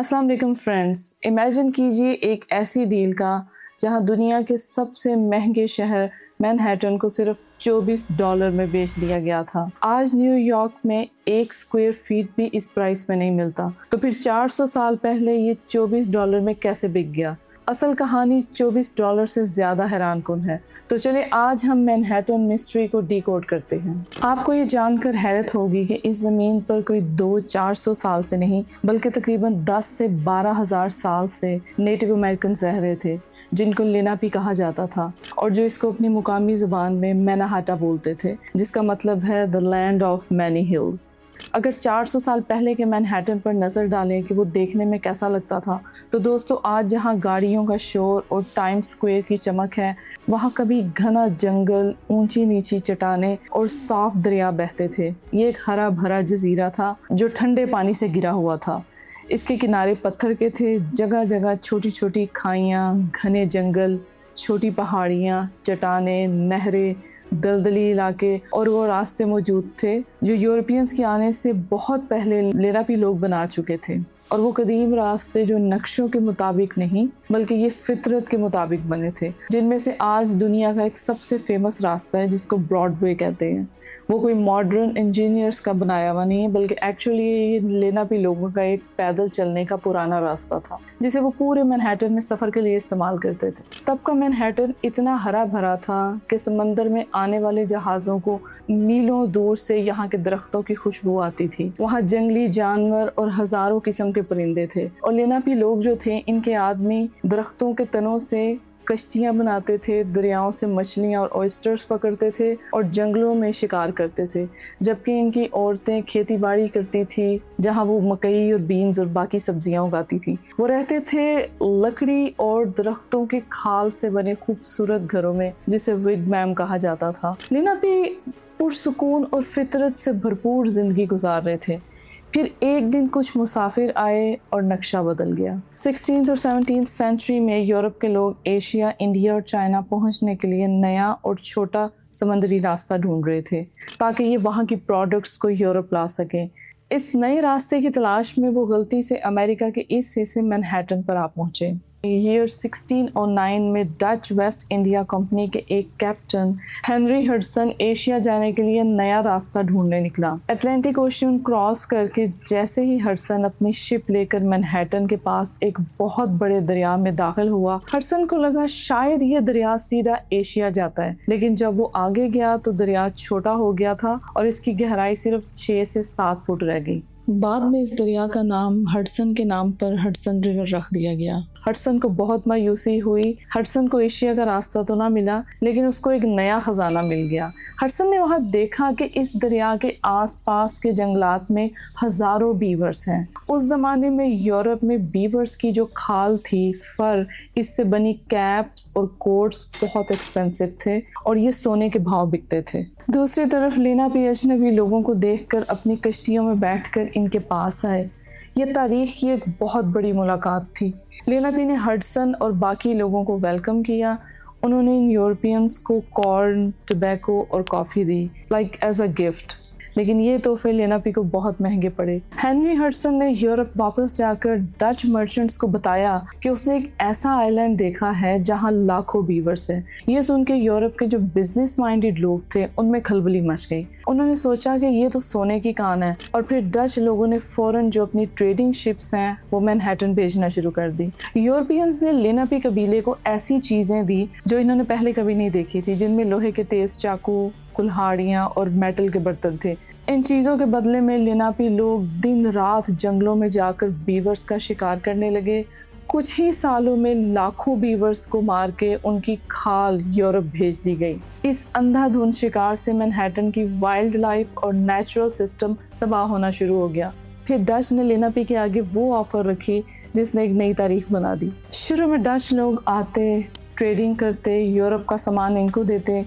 अस्सलाम वालेकुम friends. Imagine कीजिए एक ऐसी डील का जहां दुनिया के सबसे महंगे शहर मैनहट्टन को सिर्फ $24 में बेच दिया गया था। आज न्यूयॉर्क में एक स्क्वायर फीट भी इस प्राइस में नहीं मिलता, तो फिर 400 साल पहले ये $24 में कैसे बिक गया? असल कहानी $24 से ज़्यादा हैरान कुन है। तो चलिए आज हम मैनहट्टन मिस्ट्री को डिकोड करते हैं। आपको ये जानकर हैरत होगी कि इस ज़मीन पर कोई 200-400 साल से नहीं बल्कि तकरीबन 10 से 12,000 साल से नेटिव अमेरिकन रह रहे थे, जिनको लेनापी कहा जाता था और जो इसको अपनी मुकामी ज़बान में मैनाहाटा बोलते थे, जिसका मतलब है the land of many hills. अगर 400 साल पहले के मैनहट्टन पर नज़र डालें कि वो देखने में कैसा लगता था, तो दोस्तों आज जहाँ गाड़ियों का शोर और टाइम्स स्क्वायर की चमक है, वहाँ कभी घना जंगल, ऊंची नीची चट्टानें और साफ दरिया बहते थे। ये एक हरा भरा जजीरा था जो ठंडे पानी से घिरा हुआ था। इसके किनारे पत्थर के थे, जगह जगह छोटी छोटी खाइयाँ, घने जंगल, छोटी पहाड़ियाँ, चट्टानें, नहरें, दलदली इलाके और वो रास्ते मौजूद थे जो यूरोपियंस के आने से बहुत पहले लेनापी लोग बना चुके थे। और वो कदीम रास्ते जो नक्शों के मुताबिक नहीं बल्कि ये फितरत के मुताबिक बने थे, जिनमें से आज दुनिया का एक सबसे फेमस रास्ता है जिसको ब्रॉडवे कहते हैं। वो कोई मॉडर्न इंजीनियर्स का बनाया हुआ नहीं है, बल्कि एक्चुअली ये लेनापी लोगों का एक पैदल चलने का पुराना रास्ता था जिसे वो पूरे मैनहट्टन में सफ़र के लिए इस्तेमाल करते थे। तब का मैनहट्टन इतना हरा भरा था कि समंदर में आने वाले जहाज़ों को मीलों दूर से यहाँ के दरख्तों की खुशबू आती थी। वहाँ जंगली जानवर और हज़ारों किस्म के परिंदे थे और लेनापी लोग जो थे, इनके आदमी दरख्तों के तनों से कश्तियाँ बनाते थे, दरियाओं से मछलियाँ और ऑयस्टर्स पकड़ते थे और जंगलों में शिकार करते थे, जबकि इनकी औरतें खेती बाड़ी करती थी जहाँ वो मकई और बीन्स और बाकी सब्जियाँ उगाती थी। वो रहते थे लकड़ी और दरख्तों के खाल से बने खूबसूरत घरों में जिसे विगमैम कहा जाता था। लेनापी पुरसुकून और फितरत से भरपूर ज़िंदगी गुजार रहे थे। फिर एक दिन कुछ मुसाफिर आए और नक्शा बदल गया। 16th और 17th सेंचुरी में यूरोप के लोग एशिया, इंडिया और चाइना पहुंचने के लिए नया और छोटा समंदरी रास्ता ढूंढ रहे थे ताकि ये वहाँ की प्रोडक्ट्स को यूरोप ला सकें। इस नए रास्ते की तलाश में वो गलती से अमेरिका के इस हिस्से मैनहट्टन पर आ पहुँचे। ईयर 1609 में डच वेस्ट इंडिया कंपनी के एक कैप्टन हेनरी हडसन एशिया जाने के लिए नया रास्ता ढूंढने निकला। अटलांटिक ओशन क्रॉस करके जैसे ही हडसन अपनी शिप लेकर मैनहट्टन के पास एक बहुत बड़े दरिया में दाखिल हुआ, हडसन को लगा शायद ये दरिया सीधा एशिया जाता है, लेकिन जब वो आगे गया तो दरिया छोटा हो गया था और इसकी गहराई सिर्फ 6 से 7 फुट रह गई। बाद में इस दरिया का नाम हडसन के नाम पर हडसन रिवर रख दिया गया। हडसन को बहुत मायूसी हुई। हडसन को एशिया का रास्ता तो ना मिला, लेकिन उसको एक नया खजाना मिल गया। हडसन ने वहाँ देखा कि इस दरिया के आसपास के जंगलात में हजारों बीवर्स हैं। उस जमाने में यूरोप में बीवर्स की जो खाल थी, फर, इससे बनी कैप्स और कोट्स बहुत एक्सपेंसिव थे और ये सोने के भाव बिकते थे। दूसरी तरफ लेनापी अजनबी लोगों को देखकर अपनी कश्तियों में बैठकर इनके पास आए। ये तारीख की एक बहुत बड़ी मुलाकात थी। लेनापी ने हडसन और बाकी लोगों को वेलकम किया। उन्होंने इन यूरोपियंस को कॉर्न, टोबैको और कॉफ़ी दी लाइक एज अ गिफ्ट, लेकिन ये तोहफे लेनापी को बहुत महंगे पड़े। हेनरी हडसन ने यूरोप वापस जाकर डच मर्चेंट्स को बताया कि उसने एक ऐसा आइलैंड देखा है जहां लाखों बीवर्स हैं। ये सुन के यूरोप के जो बिजनेस माइंडेड लोग थे उनमें खलबली मच गई। उन्होंने सोचा कि ये तो सोने की कान है और फिर डच लोगों ने फ़ौरन जो अपनी ट्रेडिंग शिप्स हैं वो मैनहट्टन भेजना शुरू कर दी। यूरोपियंस ने लेनापी कबीले को ऐसी चीज़ें दी जो इन्होंने पहले कभी नहीं देखी थी, जिनमें लोहे के तेज़ चाकू, कुल्हाड़ियाँ और मेटल के बर्तन थे। इन चीज़ों के बदले में लेनापी लोग दिन रात जंगलों में जाकर बीवर्स का शिकार करने लगे। कुछ ही सालों में लाखों बीवर्स को मार के उनकी खाल यूरोप भेज दी गई। इस अंधाधुंध शिकार से मैनहट्टन की वाइल्ड लाइफ और नेचुरल सिस्टम तबाह होना शुरू हो गया। फिर डच ने लेनापी के आगे वो ऑफर रखी जिसने एक नई तारीख बना दी। शुरू में डच लोग आते, ट्रेडिंग करते, यूरोप का सामान इनको देते,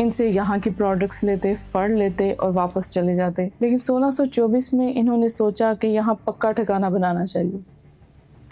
इनसे यहाँ की प्रोडक्ट्स लेते, फर लेते और वापस चले जाते। लेकिन 1624 में इन्होंने सोचा कि यहाँ पक्का ठिकाना बनाना चाहिए।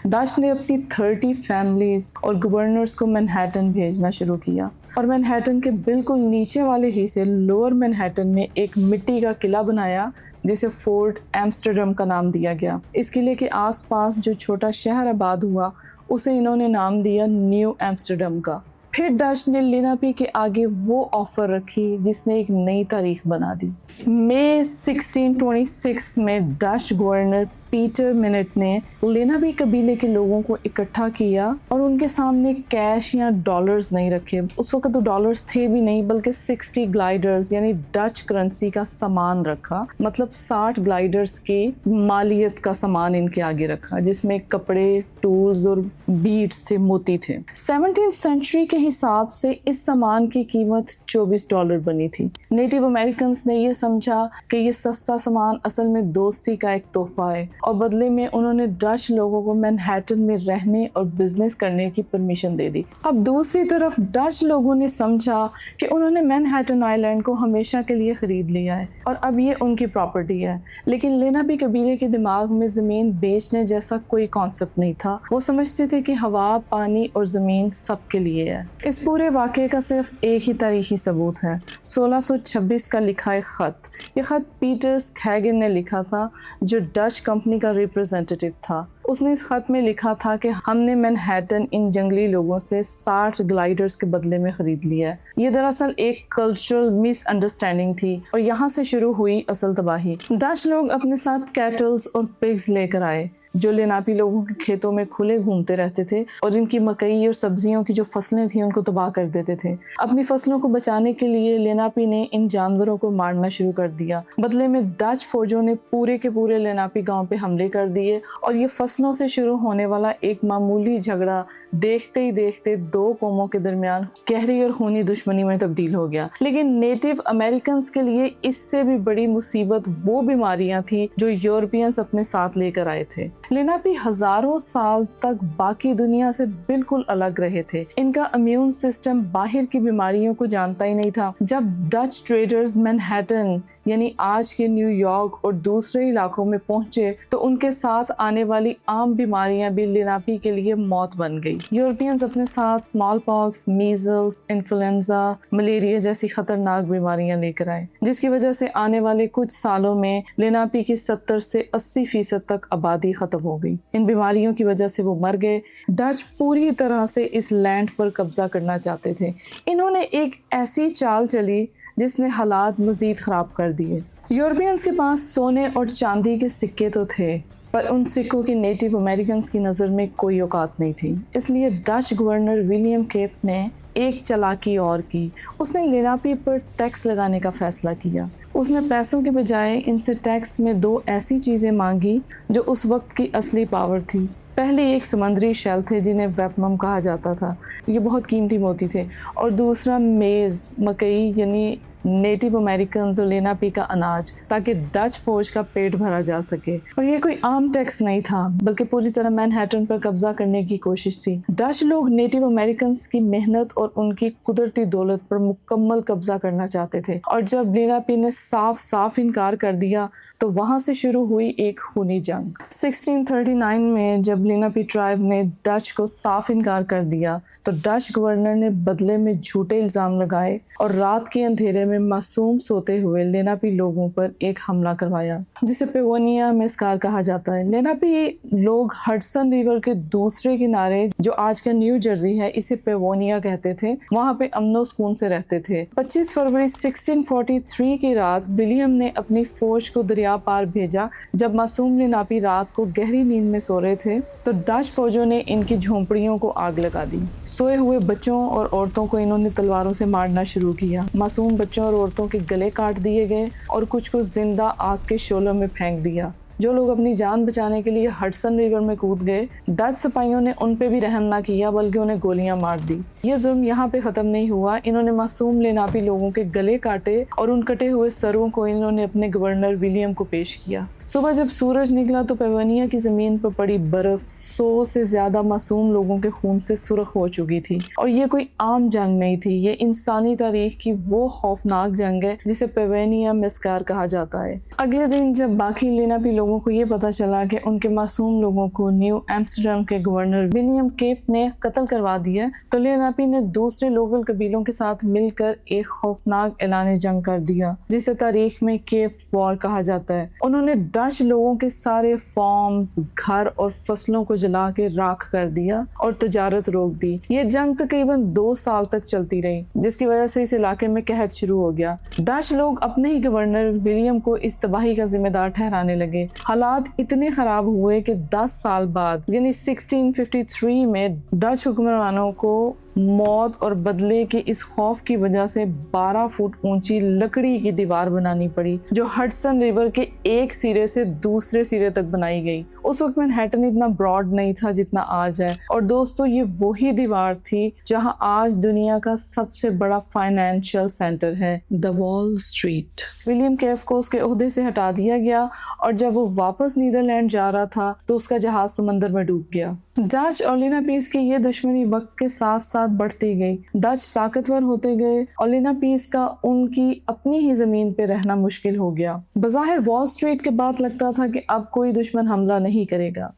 डच ने अपनी 30 फैमिलीज और गवर्नर्स को मैनहट्टन भेजना शुरू किया और मैनहट्टन के बिल्कुल नीचे वाले हिस्से लोअर मैनहट्टन में एक मिट्टी का किला बनाया जिसे फोर्ट एम्स्टर्डम का नाम दिया गया। इस किले के आसपास जो छोटा शहर आबाद हुआ उसे इन्होंने नाम दिया न्यू एम्स्टर्डम का। फिर डच ने लेनापी के आगे वो ऑफर रखी जिसने एक नई तारीख बना दी। मई 1626 में डच गवर्नर पीटर मिनेट ने लेनापी कबीले के लोगों को इकट्ठा किया और उनके सामने कैश या डॉलर्स नहीं रखे। उस वक्त तो डॉलर्स थे भी नहीं, बल्कि 60 ग्लाइडर्स यानी डच करेंसी का सामान रखा, मतलब 60 ग्लाइडर्स की मालियत का सामान इनके आगे रखा, जिसमें कपड़े, टूल्स और बीड्स थे, मोती थे। 17th सेंचुरी के हिसाब से इस सामान की कीमत $24 बनी थी। नेटिव अमेरिकन ने ये समझा कि ये सस्ता सामान असल में दोस्ती का एक तोहफा है और बदले में उन्होंने डच लोगों को मैनहट्टन में रहने और बिजनेस करने की परमिशन दे दी। अब दूसरी तरफ डच लोगों ने समझा कि उन्होंने मैनहट्टन आइलैंड को हमेशा के लिए खरीद लिया है और अब ये उनकी प्रॉपर्टी है, लेकिन लेनापी कबीले के दिमाग में ज़मीन बेचने जैसा कोई कॉन्सेप्ट नहीं था। वो समझते थे कि हवा, पानी और ज़मीन सबके लिए है। इस पूरे वाक़े का सिर्फ एक ही तारीखी सबूत है, 1626 का लिखा एक ख़त। ये ख़त पीटर्स खैगन ने लिखा था, जो डच कंपनी का रिप्रेजेंटेटिव था। उसने इस ख़त में लिखा था कि हमने मैनहट्टन इन जंगली लोगों से 60 ग्लाइडर्स के बदले में ख़रीद लिया है। ये दरअसल एक कल्चरल मिसअंडरस्टैंडिंग थी और यहाँ से शुरू हुई असल तबाही। डच लोग अपने साथ कैटल्स और पिग्स लेकर आए, जो लेनापी लोगों के खेतों में खुले घूमते रहते थे और इनकी मकई और सब्जियों की जो फसलें थी उनको तबाह कर देते थे। अपनी फसलों को बचाने के लिए लेनापी ने इन जानवरों को मारना शुरू कर दिया। बदले में डच फौजों ने पूरे के पूरे लेनापी गांव पे हमले कर दिए और ये फसलों से शुरू होने वाला एक मामूली झगड़ा देखते ही देखते दो कौमों के दरमियान गहरी और खूनी दुश्मनी में तब्दील हो गया। लेकिन नेटिव अमेरिकन के लिए इससे भी बड़ी मुसीबत वो बीमारियां थी जो यूरोपियंस अपने साथ लेकर आए थे। लेनापी हजारों साल तक बाकी दुनिया से बिल्कुल अलग रहे थे। इनका इम्यून सिस्टम बाहर की बीमारियों को जानता ही नहीं था। जब डच ट्रेडर्स मैनहट्टन यानी आज के न्यूयॉर्क और दूसरे इलाकों में पहुंचे तो उनके साथ आने वाली आम बीमारियां भी लेनापी के लिए मौत बन गई। यूरोपियंस अपने साथ small pox, measles, influenza, malaria जैसी खतरनाक बीमारियां लेकर आए, जिसकी वजह से आने वाले कुछ सालों में लेनापी की 70 से 80% तक आबादी खत्म हो गई। इन बीमारियों की वजह से वो मर गए। डच पूरी तरह से इस लैंड पर कब्जा करना चाहते थे। इन्होंने एक ऐसी चाल चली जिसने हालात मजीद ख़राब कर दिए। यूरोपियंस के पास सोने और चांदी के सिक्के तो थे, पर उन सिक्कों की नेटिव अमेरिकन की नज़र में कोई औकात नहीं थी। इसलिए डच गवर्नर विलियम केफ ने एक चालाकी और की। उसने लेनापी पर टैक्स लगाने का फैसला किया। उसने पैसों के बजाय इनसे टैक्स में दो ऐसी चीज़ें मांगी जो उस वक्त की असली पावर थी। पहले एक समुद्री शेल थे जिन्हें वेपमम कहा जाता था, ये बहुत कीमती मोती थे, और दूसरा मेज़, मकई यानी नेटिव अमेरिकन और लेनापी का अनाज, ताकि डच फौज का पेट भरा जा सके। और ये कोई आम टैक्स नहीं था, बल्कि पूरी तरह मैनहट्टन पर कब्जा करने की कोशिश थी। डच लोग नेटिव अमेरिकन की मेहनत और उनकी कुदरती दौलत पर मुकम्मल कब्जा करना चाहते थे, और जब लेनापी ने साफ साफ इनकार कर दिया तो वहाँ से शुरू हुई एक खूनी जंग। 1639 में जब लेनापी ट्राइब ने डच को साफ इनकार कर दिया तो डच गवर्नर ने बदले में झूठे इल्ज़ाम लगाए और रात के अंधेरे में मासूम सोते हुए लेनापी लोगों पर एक हमला करवाया, जिसे पेवोनिया मेस्कार कहा जाता है। लेनापी लोग हडसन रिवर के दूसरे किनारे, जो आज का न्यू जर्सी है, इसे पेवोनिया कहते थे, वहाँ पे अमनो सुकून से रहते थे। 25 फरवरी 1643 की रात विलियम ने अपनी फौज को दरिया पार भेजा। जब मासूम लेनापी रात को गहरी नींद में सो रहे थे तो डच फौजों ने इनकी झोंपड़ियों को आग लगा दी। सोए हुए बच्चों और औरतों को इन्होंने तलवारों से मारना शुरू किया। मासूम बच्चों और औरतों के गले काट दिए गए और कुछ को जिंदा आग के शोलों में फेंक दिया। जो लोग अपनी जान बचाने के लिए हडसन रिवर में कूद गए, डच सिपाहियों ने उन पे भी रहम ना किया, बल्कि उन्हें गोलियां मार दी। ये जुल्म यहाँ पे ख़त्म नहीं हुआ। इन्होंने मासूम लेनापी लोगों के गले काटे और उन कटे हुए सरों को इन्होंने अपने गवर्नर विलियम को पेश किया। صبح جب سورج نکلا تو پیونیا کی زمین پر پڑی برف 100 سے زیادہ معصوم لوگوں کے خون سے سرخ ہو چکی تھی، اور یہ کوئی عام جنگ نہیں تھی، یہ انسانی تاریخ کی وہ خوفناک جنگ ہے جسے پیونیا مسکار کہا جاتا ہے۔ اگلے دن جب باقی لیناپی لوگوں کو یہ پتا چلا کہ ان کے معصوم لوگوں کو نیو ایمسٹرڈیم کے گورنر ولیم کیف نے قتل کروا دیا، تو لیناپی نے دوسرے لوکل قبیلوں کے ساتھ مل کر ایک خوفناک اعلان جنگ کر دیا جسے تاریخ میں کیف وار کہا جاتا ہے۔ انہوں نے ڈچ لوگوں کے سارے فارمز، گھر اور فصلوں کو جلا کے راکھ کر دیا اور تجارت روک دی۔ یہ جنگ تقریباً 2 سال تک چلتی رہی، جس کی وجہ سے اس علاقے میں قحط شروع ہو گیا۔ ڈچ لوگ اپنے ہی گورنر ولیم کو اس تباہی کا ذمہ دار ٹھہرانے لگے۔ حالات اتنے خراب ہوئے کہ 10 سال بعد یعنی 1653 میں ڈچ حکمرانوں کو موت اور بدلے کے اس خوف کی وجہ سے 12 فٹ اونچی لکڑی کی دیوار بنانی پڑی جو ہڈسن ریور کے ایک سرے سے دوسرے سرے تک بنائی گئی۔ اس وقت مینہٹن اتنا براڈ نہیں تھا جتنا آج ہے، اور دوستو یہ وہی دیوار تھی جہاں آج دنیا کا سب سے بڑا فائنینشیل سینٹر ہے، دا وال اسٹریٹ۔ ولیم کیف کو اس کے عہدے سے ہٹا دیا گیا، اور جب وہ واپس نیدرلینڈ جا رہا تھا تو اس کا جہاز سمندر میں ڈوب گیا۔ ڈچ اور لیناپیس کی یہ دشمنی وقت کے ساتھ ساتھ بڑھتی گئی۔ ڈچ طاقتور ہوتے گئے اور لیناپیس کا ان کی اپنی ہی زمین پہ رہنا مشکل ہو گیا۔ بظاہر وال اسٹریٹ کے بعد لگتا تھا کہ اب کوئی دشمن حملہ نہیں کرے گا،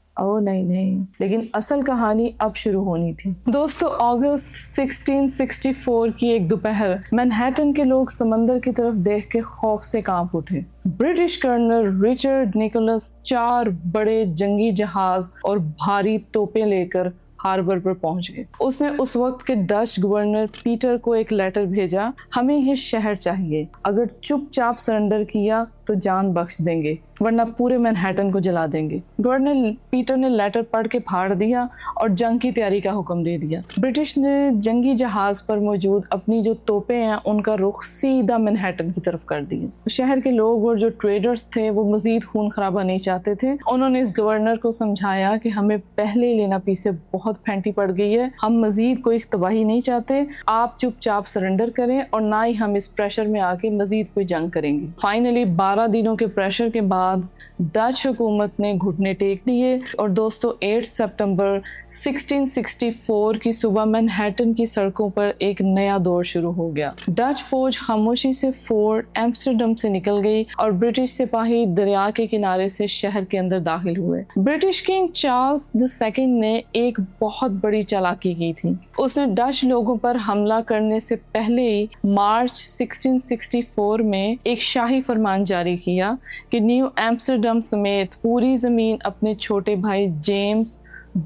نہیں، لیکن اصل کہانی اب شروع ہونی تھی۔ دوستو، اگست 1664 کی ایک دوپہر مینہٹن کے لوگ سمندر کی طرف دیکھ کے خوف سے کانپ اٹھے۔ برٹش کرنل رچرڈ نکولس 4 بڑے جنگی جہاز اور بھاری توپیں لے کر ہاربر پر پہنچ گئے۔ اس نے اس وقت کے ڈچ گورنر پیٹر کو ایک لیٹر بھیجا، ہمیں یہ شہر چاہیے، اگر چپ چاپ سرنڈر کیا تو جان بخش دیں گے، ورنہ پورے مینہٹن کو جلا دیں گے۔ گورنر پیٹر نے لیٹر پڑھ کے پھاڑ دیا اور جنگ کی تیاری کا حکم دے دیا۔ برٹش نے جنگی جہاز پر موجود اپنی جو توپیں ہیں ان کا رخ سیدھا مینہٹن کی طرف کر دیا۔ شہر کے لوگ اور جو ٹریڈرز تھے وہ مزید خون خرابہ نہیں چاہتے تھے۔ انہوں نے اس گورنر کو سمجھایا کہ ہمیں پہلے لیناپی سے بہت پھینٹی پڑ گئی ہے، ہم مزید کوئی تباہی نہیں چاہتے، آپ چپ چاپ سرنڈر کریں اور نہ ہی ہم اس پریشر میں آ کے مزید کوئی جنگ کریں گے۔ فائنلی 12 دنوں کے پریشر کے بعد ڈچ حکومت نے گھٹنے ٹیک دیے، اور دوستو 8 سپٹمبر 1664 کی صبح مینہٹن کی سڑکوں پر ایک نیا دور شروع ہو گیا۔ ڈچ فوج خاموشی سے فورٹ ایمسٹرڈیم سے نکل گئی اور برٹش سپاہی دریا کے کنارے سے شہر کے اندر داخل ہوئے۔ برٹش کنگ چارلز II نے ایک بہت بڑی چالاکی کی تھی۔ اس نے ڈچ لوگوں پر حملہ کرنے سے پہلے ہی مارچ 1664 میں ایک شاہی فرمان جاری کیا کہ نیو ایمسٹرڈیم سمیت پوری زمین اپنے چھوٹے بھائی جیمز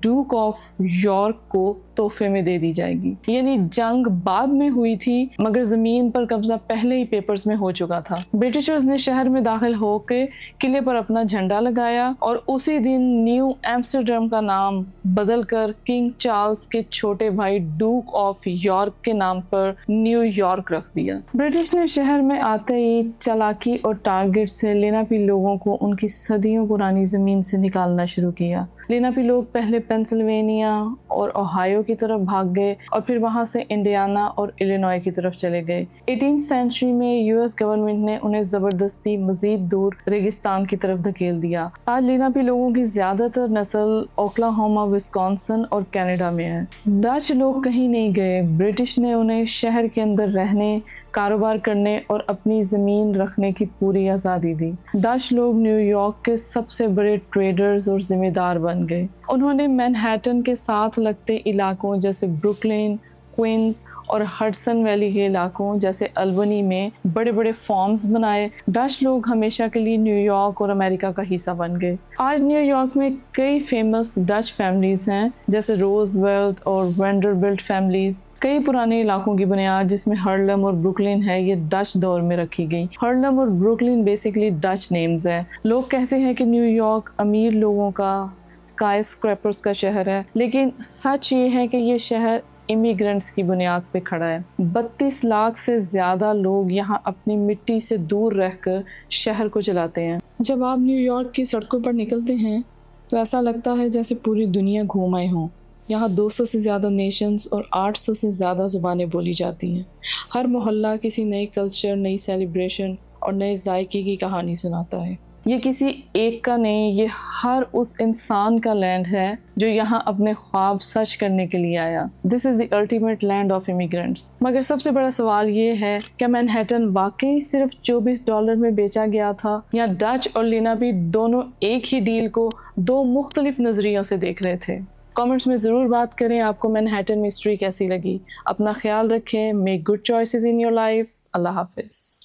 ڈوک آف یارک کو تحفے میں دے دی جائے گی۔ یعنی جنگ بعد میں ہوئی تھی مگر زمین پر قبضہ پہلے ہی پیپرز میں ہو چکا تھا۔ برٹشرز نے شہر میں داخل ہو کے قلعے پر اپنا جھنڈا لگایا اور اسی دن نیو ایمسٹرڈیم کا نام بدل کر کنگ چارلز کے چھوٹے بھائی ڈوک آف یارک کے نام پر نیو یارک رکھ دیا۔ برٹش نے شہر میں آتے ہی چالاکی اور ٹارگٹ سے لیناپی لوگوں کو ان کی صدیوں پرانی زمین سے نکالنا شروع کیا۔ لیناپی لوگ پہلے پینسلوینیا اور اوہایو کی طرف بھاگ گئے اور پھر وہاں سے انڈیانا اور الینوائے کی طرف چلے گئے۔ 18 سینچری میں US گورنمنٹ نے انہیں زبردستی مزید دور ریگستان کی طرف دھکیل دیا۔ آج لیناپی لوگوں کی زیادہ تر نسل اوکلاہوما، وسکانسن اور کینیڈا میں ہے۔ ڈچ لوگ کہیں نہیں گئے، برٹش نے انہیں شہر کے اندر رہنے، کاروبار کرنے اور اپنی زمین رکھنے کی پوری آزادی دی۔ ڈچ لوگ نیو یارک کے سب سے بڑے ٹریڈرز اور ذمہ دار بن گئے۔ انہوں نے مینہٹن کے ساتھ لگتے علاقوں جیسے بروکلن، کوئنز اور ہڈسن ویلی کے علاقوں جیسے البنی میں بڑے بڑے فارمز بنائے۔ ڈچ لوگ ہمیشہ کے لیے نیو یارک اور امریکہ کا حصہ بن گئے۔ آج نیو یارک میں کئی فیمس ڈچ فیملیز ہیں جیسے روز ویلٹ اور وینڈربلٹ فیملیز۔ کئی پرانے علاقوں کی بنیاد جس میں ہرلم اور بروکلن ہے یہ ڈچ دور میں رکھی گئی۔ ہرلم اور بروکلن بیسکلی ڈچ نیمز ہیں۔ لوگ کہتے ہیں کہ نیو یارک امیر لوگوں کا اسکائی اسکریپرز کا شہر ہے، لیکن سچ یہ ہے کہ یہ شہر امیگرنٹس کی بنیاد پہ کھڑا ہے۔ 32 لاکھ سے زیادہ لوگ یہاں اپنی مٹی سے دور رہ کر شہر کو چلاتے ہیں۔ جب آپ نیو یارک کی سڑکوں پر نکلتے ہیں تو ایسا لگتا ہے جیسے پوری دنیا گھوم آئے ہوں۔ یہاں 200 سے زیادہ نیشنز اور 800 سے زیادہ زبانیں بولی جاتی ہیں۔ ہر محلہ کسی نئے کلچر، نئی سیلیبریشن اور نئے ذائقے کی کہانی سناتا ہے۔ یہ کسی ایک کا نہیں، یہ ہر اس انسان کا لینڈ ہے جو یہاں اپنے خواب سچ کرنے کے لیے آیا. This is the ultimate land of immigrants. مگر سب سے بڑا سوال یہ ہے، کیا مینہٹن واقعی صرف $24 میں بیچا گیا تھا، یا ڈچ اور لینابی دونوں ایک ہی ڈیل کو دو مختلف نظریوں سے دیکھ رہے تھے؟ کامنٹس میں ضرور بات کریں آپ کو مینہٹن مسٹری کیسی لگی. اپنا خیال رکھیں. Make good choices in your life. اللہ حافظ.